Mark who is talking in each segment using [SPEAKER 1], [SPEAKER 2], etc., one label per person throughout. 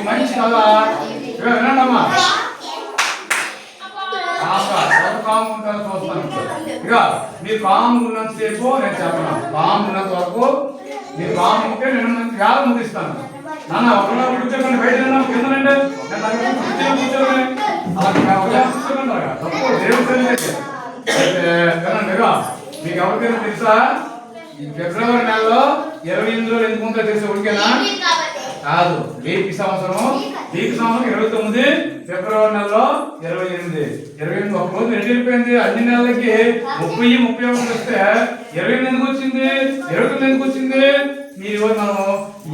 [SPEAKER 1] మంచి కదా వినండమ్మా. కామ్ ఉంటారో చూస్తాను. ఇక మీరు కామ్ ఉన్నంతసేపు నేను చెప్పను. కామ్ ఉన్నంత వరకు మీరు కామ్ ఉంటే నేను వేళ ముగిస్తాను. నాన్న ఒకవేళ కూర్చోకండి, బయట కిందనండి కూర్చోకండి. అలా కూర్చోకండి తప్పు దేవుడు అయితే వినండి. ఇక మీకు ఎవరికైనా తెలుసా ఈ ఫిబ్రవరి నెలలో 28 రోజులు ఎందుకు ఉందో తెలిసి ఉడికేనా? కాదు, లీప్ సంవత్సరం 29 ఫిబ్రవరి నెలలో 28 ఒక రోజు రెండు వెళ్ళిపోయింది. అన్ని నెలలకి 30 వస్తే 28 ఎందుకు వచ్చింది? 29 ఎందుకు వచ్చింది? మీరు మనం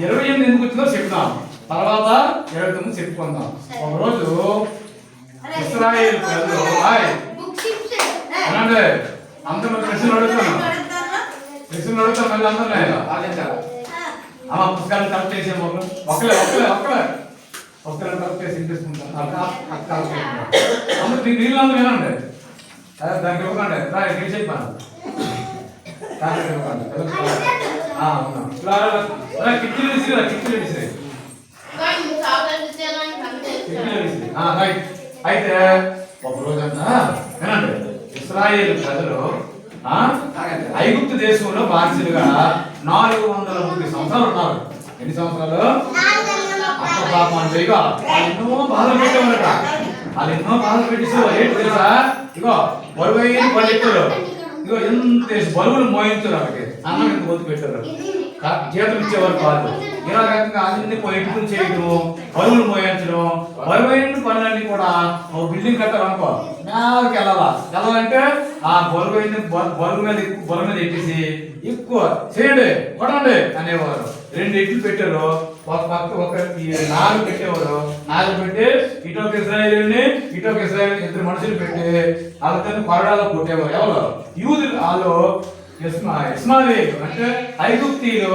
[SPEAKER 1] 28 ఎందుకు వచ్చిందో చెప్తాం, తర్వాత 29 చెప్పుకుందాం. ఒక రోజు ఇశ్రాయేలు ప్రజలు అనండి అందరూ ప్రశ్నలు అడుగుతాను మళ్ళీ అందరూ అమ్మ పుస్తకాలు కరెక్ట్ చేసే ఒకలే కరెక్ట్ చేసి ఇంట్రెస్ట్కుంటాను. అందరూ నీళ్ళు అందరూ వినండి, దానికి ఇవ్వకండి రీచ్ అయిపోయాను. అయితే ఒక రోజంతా వినండి, ఇశ్రాయేలు ప్రజలు ఐగుప్తు దేశంలో బానిసలుగా 430 సంవత్సరాలు ఉన్నారు. ఎన్ని సంవత్సరాలు? పాపం ఎన్నో బాధలు పెట్టేవారట. వాళ్ళు ఎన్నో బాధలు పెట్టేసేవారు. ఏంటి తెలుసా? ఇగో బరువైన పండితులు ఇగో ఎంత బరువులు మోయించారు. వాళ్ళకి అన్నం ఎంత పొద్దు పెట్టారు, జీతం ఇచ్చేవారు కాదు. ఇలా రకంగా అన్ని ఎటుకుని చేయడం, బరువులు మోయించడం, బరువైన పనులన్నీ కూడా ఒక బిల్డింగ్ కట్టాలనుకో మేళకి వెళ్ళాలంటే ఆ బరువు మీద ఎట్టేసి ఎక్కువ చేయండి కొడండి అనేవారు. 2 ఎట్లు పెట్టారు, ఒక పక్క ఒక 4 పెట్టేవారు. 4 పెట్టి ఇటొక ఇశ్రాయేలుని ఇటొక ఇశ్రాయేలు 2 మనుషులు పెట్టి వాళ్ళతో కొరడాలో కొట్టేవారు. ఎవరు? యూదులు. వాళ్ళు ఇస్మాయిలు అంటే ఐగుప్తీయులు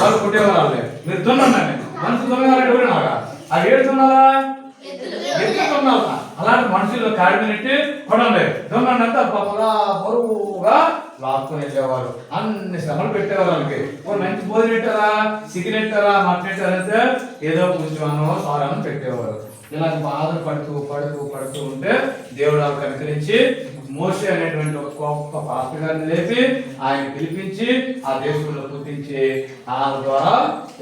[SPEAKER 1] వాళ్ళు కొట్టేవారు. వాళ్ళే మీరు దున్నండి మనసు దున్నగారంటే కూడా నాగా అది ఏడు దున్నాలా? ఎత్తు దున్నాలా? అలాంటి మనుషులు కాడినట్టు కొడండి దున్నండి అంతా బరువుగా లాక్కొని వెళ్ళేవారు. అన్ని శ్రమలు పెట్టేవారు. వాళ్ళకి మంచి భోజనం పెట్టారా, చికెన్ పెట్టారా, మటన్ పెట్టారంటే ఏదో కొంచెం అన్నో సారను పెట్టేవారు. ఇలా బాధలు పడుతూ ఉంటే దేవుడు వాళ్ళకి అనుకరించి మోషే అనేటువంటి ఒక గొప్ప పాస్టర్ గారిని లేపి ఆయన పిలిపించి ఆ దేశంలో పుట్టించి ఆ ద్వారా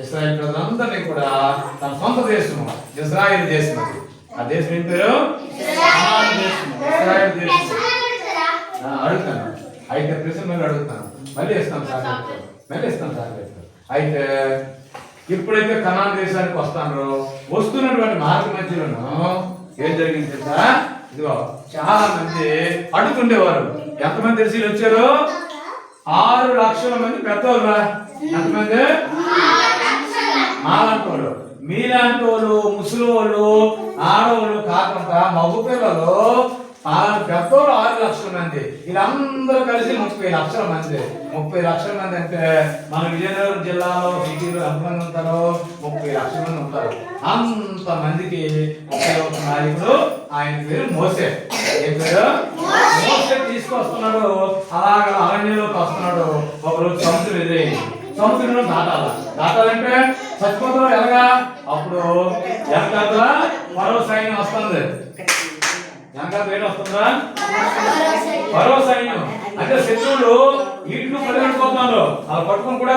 [SPEAKER 1] ఇశ్రాయేల్ ప్రజలందరినీ కూడా తన సొంత దేశం ఇశ్రాయేల్ దేశం. ఆ దేశం ఏం పేరు? ఇశ్రాయేల్ దేశం. అడుగుతాను అయితే ప్రశ్న అడుగుతాను, మళ్ళీ ఇస్తాను సార్. అయితే ఎప్పుడైతే కనాన్ దేశానికి వస్తానో వస్తున్నటువంటి మార్గ మధ్యలోనూ ఏం జరిగింది తెలుసా? ఇదిగో చాలా మంది అడుగుతుండేవారు. ఎంతమంది తెలిసి వచ్చారు? 6 లక్షల మంది పెద్దవాళ్ళు. ఎంతమంది? మాలాంటోళ్ళు, మీలాంటోళ్ళు, ముసలోళ్ళు, ఆడవాళ్ళు కాకుండా మగ పిల్లలు పెద్దోళ్ళు 6 లక్షల మంది. వీళ్ళందరూ కలిసి 30 లక్షల మంది. 30 లక్షల మంది అంటే మన విజయనగరం జిల్లాలో సిటీలో ఎంతమంది ఉంటారో 30 లక్షల మంది ఉంటారు. అంతమందికి ఒకే ఒక నాయకుడు, ఆయన పేరు మోసే. ఏం పేరు? మోసే తీసుకొస్తున్నాడు. అలాగే అరణ్యంలోకి వస్తున్నాడు. ఒకరోజు సముద్రం ఎదురైంది. సముద్రంలో దాటాలంటే చచ్చిపోతారు ఎలాగా? అప్పుడు వెనకాల మరో సైన్యం వస్తుంది. వెనకాల ఏం వస్తుందా? మరో సైన్యం. అంటే శత్రువులు ఇట్లు పరిగెట్టుకోతున్నారు. అలా పట్టుకొని కూడా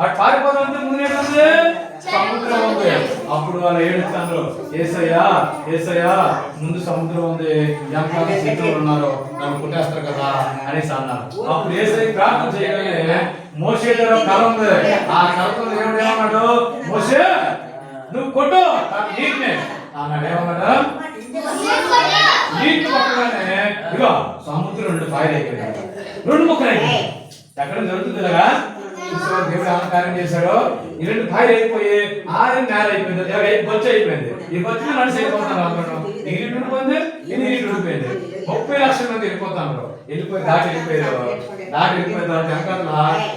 [SPEAKER 1] అటు పారిపోతామంటే ముందు ఏంటంటే సముద్రం ఉంది. అప్పుడు వాళ్ళు ఏడుస్తారు, ఏసయ్యా ముందు సముద్రం ఉంది, వెనకాల శత్రువులు ఉన్నారు, నన్ను కొట్టేస్తారు కదా అనేసి అన్నారు. అప్పుడు ఏసయ్య ప్రార్థన చేయగానే మోషే దగ్గర కళ ఉంది. ఆ కళతో దేవుడు ఏమన్నాడు? మోషే నువ్వు కొట్టు నీటిని అన్నాడు. ఏమన్నాడు? నీటి పక్కనే ఇగో సముద్రం 2 ఫైర్ అయిపోయింది, 2 ముక్కలు అయిపోయింది. ఎక్కడ జరుగుతుంది ఇలాగా? దేవుడు అలంకారం చేశాడు. ఈ 2 ఫైర్ అయిపోయి 6 నేల అయిపోయింది, బొచ్చు అయిపోయింది. ఈ బొచ్చు నడిచి అయిపోతాను అందరూ. నీటి ఉండిపోయింది, ఈ నీటి ఉండిపోయింది. 30 లక్షల మంది వెళ్ళిపోతాను. దాటి వెళ్ళిపోయారు. వెళ్ళిపోయిన తర్వాత వెనకాల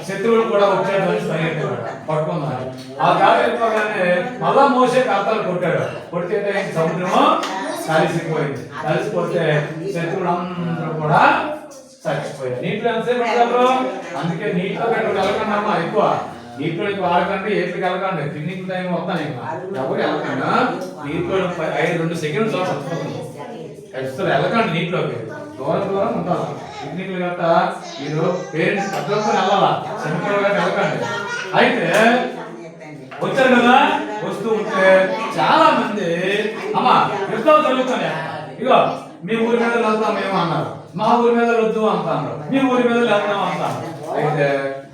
[SPEAKER 1] శత్రువులు కూడా వచ్చాడు అని పరిగెత్తాడు, పట్టుకున్నారు. ఆ దాటి వెళ్ళిపోగానే మళ్ళా మోసే కర్తలు కొట్టాడు. కొడితే సముద్రము కలిసిపోయింది. కలిసిపోతే శత్రువులు అందరూ కూడా చచ్చిపోయారు. నీటిలో ఎంతసేపు ఉంటారు? అందుకే నీటిలో వెళ్ళకండి అమ్మా, ఎక్కువ నీటిలోకి వాడకండి, ఏట్లకి వెళ్ళకండి. పిక్నిక్ టైం వస్తాను ఎవరు వెళ్ళకండి. నీటిలో 2 సెకండ్స్ ఖచ్చితంగా వెళ్ళకండి. నీటిలోకి దూరం దూరం ఉంటారు. పిక్నిక్లు గట్టా మీరు పేరెంట్స్ పెద్దలతో వెళ్ళాలా, చిన్నపిల్లలు గట్రా వెళ్ళకండి. అయితే వచ్చారు కదా, వస్తూ ఉంటే చాలా మంది అమ్మా యుద్ధాలు జరుగుతున్నాయి. ఇగో మీ ఊరి మీద వెళ్తాం మేము అన్నారు, మా ఊరి మీద వద్దు అంటారు, మీ ఊరి మీద వెళ్తాం అంటారు. అయితే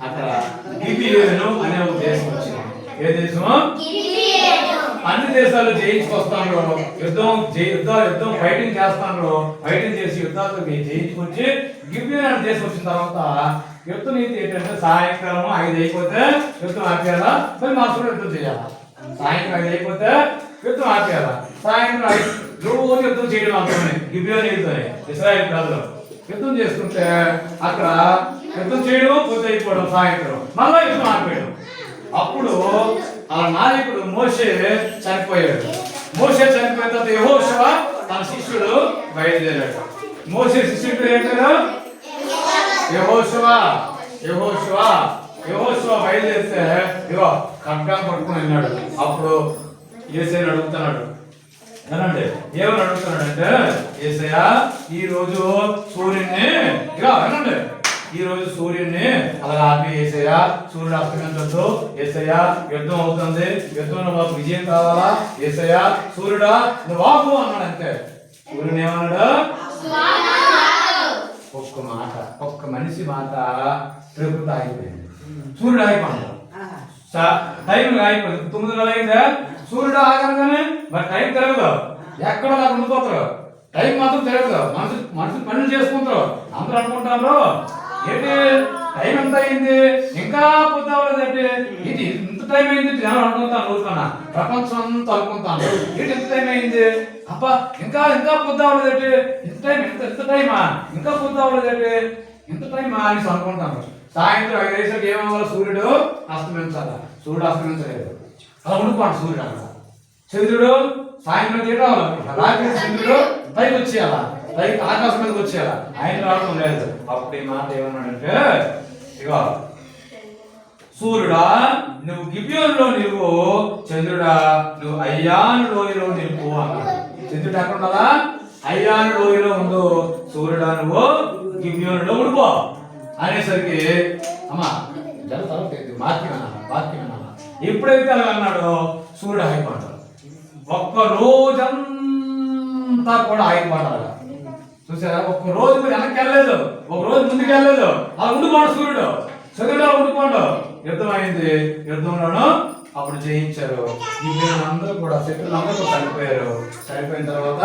[SPEAKER 1] అక్కడ గిబియోను అనే ఒక దేశం వచ్చింది. ఏ దేశం? అన్ని దేశాలు జయించుకొస్తాను, యుద్ధం ఫైటింగ్ చేస్తాను. ఫైటింగ్ చేసి యుద్ధాలు జయించుకొచ్చి గిబియోను అనే దేశం వచ్చిన తర్వాత యుద్ధ నీతి ఏంటంటే సాయంకాలం 5 అయిపోతే యుద్ధం ఆపేయాలా, మరి మాత్రం యుద్ధం చేయాలా. సాయంత్రం 5 అయిపోతే యుద్ధం ఆపేయాలా. సాయంత్రం 5 రోజు యుద్ధం చేయడం అంతనే గిబియోను యుద్ధమే. ఇశ్రాయేలు ప్రజలు యుద్ధం చేసుకుంటే అక్కడ యుద్ధం చేయడం పూర్తి అయిపోవడం, సాయంత్రం మళ్ళా యుద్ధం ఆపేయడం. అప్పుడు ఆ నాయకుడు మోషే చనిపోయాడు. మోషే చనిపోయిన తర్వాత యెహోషువ తన శిష్యుడు బయలుదేరాడు. మోషే శిష్యుడు ఏంటారు? యెహోషువ. బయలుదేరితే ఇగో ఖడ్గం పట్టుకుని వెళ్ళాడు. అప్పుడు యేసయ్యను అడుగుతున్నాడు, ఏనండి ఏమని అడుగుతున్నాడంటే, యేసయ్యా ఈ రోజు సూర్యుడిని ఇగో వినండి, ఈ రోజు సూర్యుడిని అలా ఆపి యేసయ్యా సూర్యుడు అస్తమించొద్దు, యేసయ్యా యుద్ధం అవుతుంది, యుద్ధంలో మాకు విజయం కావాలా, యేసయ్యా సూర్యుడా నువ్వు ఆపు అన్నాడు. అంతే. సూర్యుడు ఏమన్నాడు? ఒక్క మాట, ఒక్క మనిషి మాట ప్రకృతి ఆగిపోయింది. సూర్యుడు ఆగిపోయాడు. టైం ఆగిపోయింది. 9 అయిందా? సూర్యుడు ఆగనగానే మరి టైం తిరగదు, ఎక్కడ నాకు ఉండిపోతారు, టైం మాత్రం తిరగదు. మనుషులు పనులు చేసుకుంటారు. అందరూ అనుకుంటారు ఏంటి టైం ఎంత అయింది, ఇంకా పొద్దు అవ్వలేదంటే ఇది ఇంత టైం అయింది జనం అనుకుంటాను. రోజుకన్నా ప్రపంచం అంతా అనుకుంటాను ఏంటి ఎంత టైం అయింది, అబ్బా ఇంకా పొద్దు అవ్వలేదంటే ఇంత టైమా, ఇంకా పొద్దు అవ్వలేదంటే ఇంత టైమా అని అనుకుంటాను. సాయంత్రం 5 అయ్యేసరికి ఏమవ్వాలి? సూర్యుడు అస్తమించాలా. సూర్యుడు అస్తమించలేదు, అలా ఉండిపోండి. సూర్యుడు అక్కడ చంద్రుడు సాయంత్రం తీరాలి, రాత్రి చంద్రుడు పైకి వచ్చేయాలా, పైకి ఆకాశం మీదకి వచ్చేయాలా. ఆయన రావడం లేదు. అప్పుడు ఈ మాట ఏమన్నాడంటే, ఇగో సూర్యుడా నువ్వు గిబియోనులో నిలువు, చంద్రుడా నువ్వు అయ్యాను లోయలో నిలుపు అన్నాడు. చంద్రుడు ఎక్కడ ఉండాలా? అయ్యాను లోయలో ఉండు, సూర్యుడా నువ్వు గిబియోనులో ఉండిపో అనేసరికి అమ్మా వాక్యం ఎప్పుడైతే అలా అన్నాడో సూర్యుడు ఆగిపోతాడు. ఒక్క రోజంతా కూడా ఆగిపోతాడు. చూసారా? ఒక్క రోజు కూడా వెనక్కి వెళ్ళలేదు, ఒక రోజు ముందుకు వెళ్ళలేదు, అలా ఉండిపోండు. సూర్యుడు ఉండిపోండు. యుద్ధం అయింది. యుద్ధంలోనూ అప్పుడు జయించారు. ఈ అందరూ కూడా శత్రువులు అందరూ కూడా చనిపోయారు. చనిపోయిన తర్వాత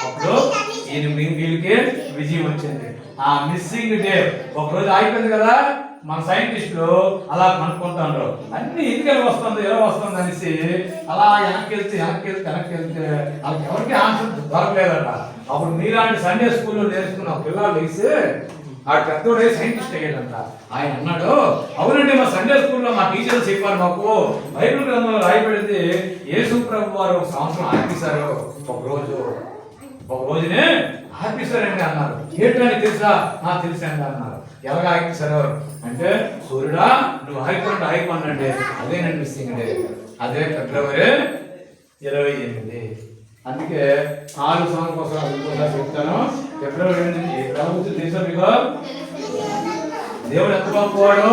[SPEAKER 1] అప్పుడు వీళ్ళకి విజయం వచ్చింది. ఆ మిస్సింగ్ డే ఒక రోజు ఆగిపోయింది కదా. మన సైంటిస్టులు అలా కనుక్కుంటారు, అన్ని ఎందుకు ఎలా వస్తుంది అనేసి అలా వెనక్కి వెళ్తే వాళ్ళకి ఎవరికి ఆన్సర్ దొరకలేదట. అప్పుడు మీలాంటి సండే స్కూల్లో నేర్చుకున్న పిల్లలు వేసి ఆ పెద్దోడే సైంటిస్ట్ అయ్యాడంట. ఆయన అన్నాడు, అవునండి మా సండే స్కూల్లో మా టీచర్స్ చెప్పారు, మాకు బైబిల్ గ్రంథంలో రాయబడింది యేసు ప్రభు వారు ఒక సంవత్సరం ఆపేశారు, ఒక రోజునే ఆపేశారండి అన్నారు. ఏంటని తెలుసా? తెలుసండి అన్నారు. ఎలాగా ఆపేశారు అంటే, సూర్యుడా నువ్వు ఆగిపోండి అదేనండి మిస్సింగ్ డే, అదే ఫిబ్రవరి 28. అందుకే 4 సంవత్సరాల కోసం చెప్తాను. ఫిబ్రవరి 8 తెలుసా మీకు? దేవుడు ఎంత గొప్పవాడు,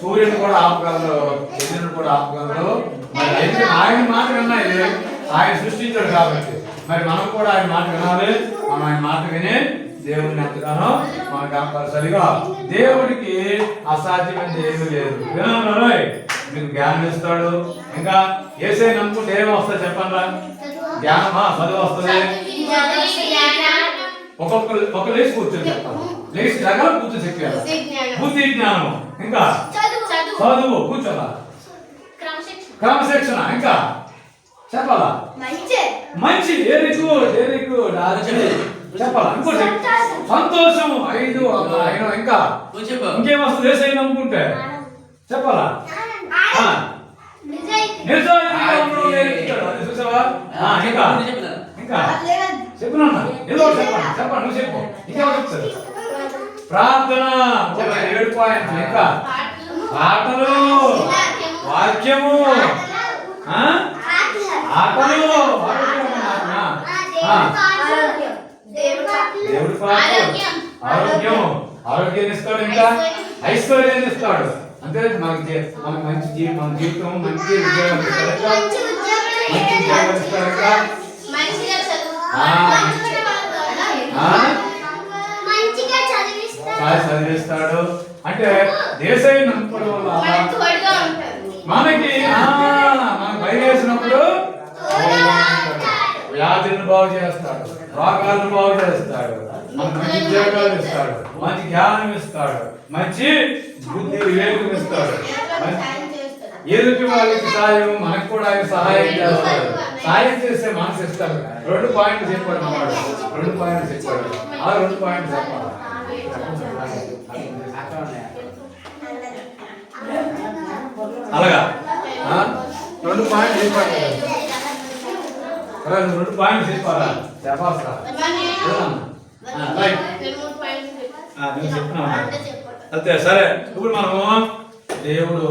[SPEAKER 1] సూర్యుని కూడా ఆపగలరు, చంద్రుని కూడా ఆపగలరు. మరి అయితే ఆయన మాట విన్నాయి, ఆయన సృష్టించాడు కాబట్టి మరి మనం కూడా ఆయన మాట వినాలి. మనం ఆయన మాట విని దేవుడిని ఎంతగానో మనం కంపల్సరిగా, దేవుడికి అసాధ్యమైనది ఏమీ లేదు. వినాలి, మీకు జ్ఞానం ఇస్తాడు. ఇంకా యేసయ్యను నమ్ముకుంటే ఏమి వస్తుంది చెప్పండి? జ్ఞానమా, చదువు వస్తుంది. ఒక లేచి కూర్చొని చెప్పాలి, లేచి దగ్గర కూర్చొని చెప్పాలి. బుద్ధి జ్ఞానము, ఇంకా చదువు కూర్చోాలా, క్రమశిక్షణ, ఇంకా చెప్పాలా మంచి వెరీ గుడ్ చెప్పాలా. ఇంకోటి సంతోషం, 5 ఇంకా ఇంకేం వస్తుంది యేసయ్యను నమ్ముకుంటే చెప్పాలా. చూసావా? ఇంకా చెప్పు నాన్న, ఏదో ఒకటి చెప్పండి, చెప్పండి, నువ్వు చెప్పు, ఇంకేమో చెప్తారు. ప్రార్థన 7 పాయింట్లు. ఇంకా పాటలు, వాక్యము, ఆటలు, దేవుడి పాటలు, ఆరోగ్యము, ఆరోగ్యాన్ని ఇస్తాడు, ఇంకా ఐశ్వర్యాన్ని ఇస్తాడు. అంటే మనకి మంచి మన జీవితం మంచి ఉద్యోగం ఇస్తాడు, మంచి ఉద్యోగం ఇస్తాడు, చదివిస్తాడు. అంటే దేశాన్ని నమ్మడం వల్ల మనకి మనకు భయం వేసినప్పుడు వ్యాధులను బాగు చేస్తాడు, రోగాలను బాగు చేస్తాడు, మనకు మంచి ఉద్యోగాలు ఇస్తాడు, మంచి జ్ఞానం ఇస్తాడు, మంచి బుద్ధి వివేకం ఇస్తాడు. ఎదుటి వాళ్ళకి సాయం, మనకు కూడా ఆయన సహాయం చేస్తాడు. సాయం చేస్తే మనసు ఇస్తాడు. 2 పాయింట్లు చెప్పాడు అన్నమాట. 2 పాయింట్లు చెప్పాడు. ఆ 2 పాయింట్లు చెప్పాలి. అలాగా 2 పాయింట్లు చెప్పాడు. 2 పాయింట్లు చెప్పాలా? చెప్పాల్సా? చెప్తున్నా అంతే. సరే, ఇప్పుడు మనము దేవుడు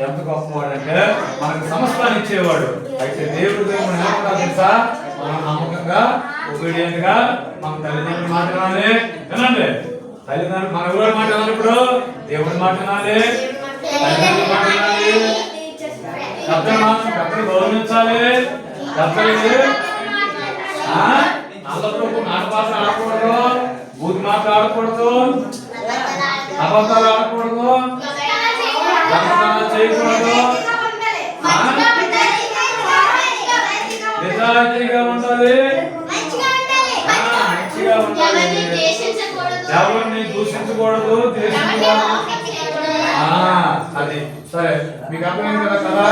[SPEAKER 1] ఎంత గొప్పవాడంటే మనకు సమస్తాన్ని ఇచ్చేవాడు. అయితే దేవుడు మనం తెలుసా, మనం నమ్మకంగా ఒబీడియంట్ గా మన తల్లిదండ్రులు మాట వినాలి. వినండి, తల్లిదండ్రులు మన ఊరు మాట వినాలిప్పుడు, దేవుడి మాట వినాలి, తల్లిదండ్రుల మాట వినాలి, పెద్దలు గౌరవించాలి. పెద్దలకి అల్లప్పుడు మాట భాష ఆడకూడదు, బూతి మాట ఆడకూడదు, అబద్ధాలు ఆడకూడదు, చేయకూడదు, నిజాయితీగా ఉండాలి, మంచిగా ఉండాలి, ఎవరిని దూషించకూడదు, అది. సరే, మీకు అర్థమైంది కదా.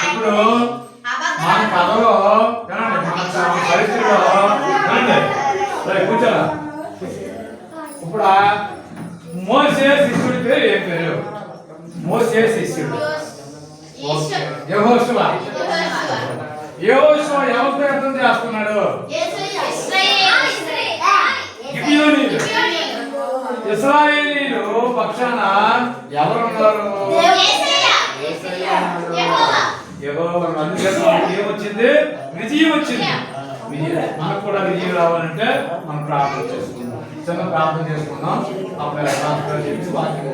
[SPEAKER 1] ఇప్పుడు మన కథలో మన పరిస్థితిలో సరే కూర్చోరా. ఇప్పుడు మోసే శిష్యుడి పేరు ఏం పేరు? మోసే శిష్యుడు యెహోషువ. యెహోషువ ఎవరితో యుద్ధం చేస్తున్నాడు? గిబియోనీయులు. ఇశ్రాయేలీయులు పక్షాన ఎవరున్నారు? యెహోవా. అందుకే ఏమొచ్చింది? విజయం వచ్చింది. మనకు కూడా విజయం రావాలంటే మనం ప్రార్థన చేసుకుందాం, చిన్న ప్రార్థన చేసుకుందాం. అప్పుడు చెప్పి వాక్యం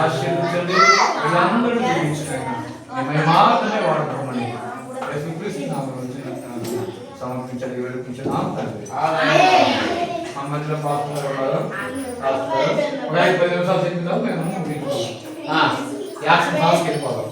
[SPEAKER 1] ఆశీర్వదించండి, వీళ్ళందరూ జీవించండి. మేము మాత్రమే వాడుతామని సమర్పించండి, వేడుకుంటున్నాం తండ్రి. మన మధ్యలో పాత్రలు ఉన్నారు, 5-10 నిమిషాలు చెప్పిందాం. మేము యాక్షన్ హాల్కి వెళ్ళిపోవాలి.